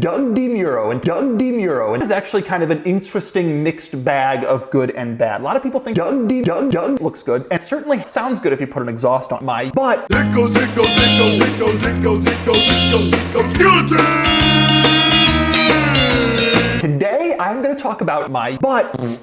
Demuro and Demuro, and it's actually kind of an interesting mixed bag of good and bad. A lot of people think Doug looks good, and it certainly sounds good if you put an exhaust on my, but It goes, it goes, it goes, it goes, it goes, it goes, it goes, it goes, guillotine! Today I'm going to talk about my butt.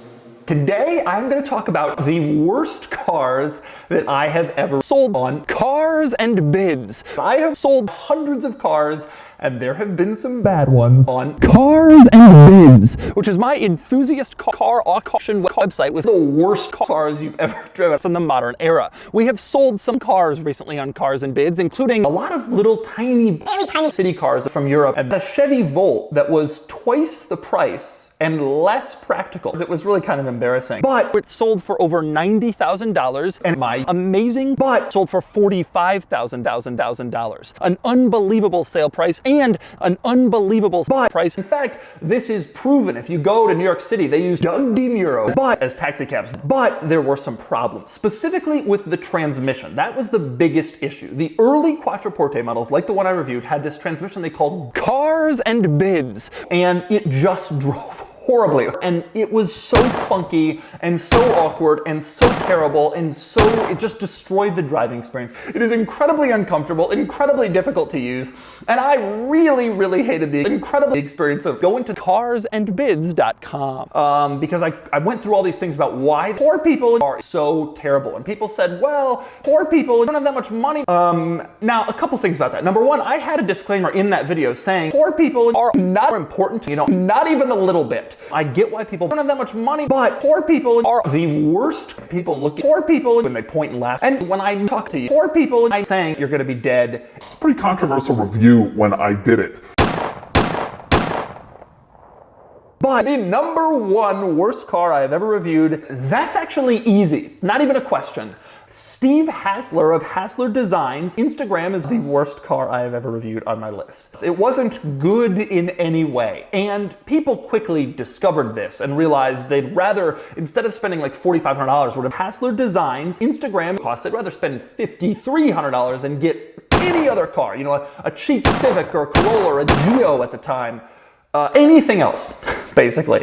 Today, I'm going to talk about the worst cars that I have ever sold on Cars and Bids. I have sold hundreds of cars, and there have been some bad ones on Cars and Bids, which is my enthusiast car auction website with the worst cars you've ever driven from the modern era. We have sold some cars recently on Cars and Bids, including a lot of little very tiny city cars from Europe, and a Chevy Volt that was twice the price and less practical. It was really kind of embarrassing. But it sold for over $90,000, and my amazing butt sold for $45,000. An unbelievable sale price and an unbelievable butt price. In fact, this is proven. If you go to New York City, they use Demuro butt as taxi cabs. But there were some problems, specifically with the transmission. That was the biggest issue. The early Quattroporte models, like the one I reviewed, had this transmission they called Cars and Bids, and it just drove horribly, and it was so funky and so awkward and so terrible, and so it just destroyed the driving experience. It is incredibly uncomfortable, incredibly difficult to use, and I really hated the incredible experience of going to carsandbids.com because I went through all these things about why poor people are so terrible, and people said, well, poor people don't have that much money. Now, a couple things about that. Number one, I had a disclaimer in that video saying poor people are not important, not even a little bit. I get why people don't have that much money, but poor people are the worst. People look at poor people when they point and laugh. And when I talk to you, poor people, I'm saying you're gonna be dead. It's a pretty controversial review when I did it. But the number one worst car I have ever reviewed, that's actually easy. Not even a question. Steve Hassler of Hassler Designs. Instagram is the worst car I have ever reviewed on my list. It wasn't good in any way. And people quickly discovered this and realized they'd rather, instead of spending like $4,500 worth of Hassler Designs Instagram cost, they'd rather spend $5,300 and get any other car, a cheap Civic or Corolla or a Geo at the time. Anything else, basically.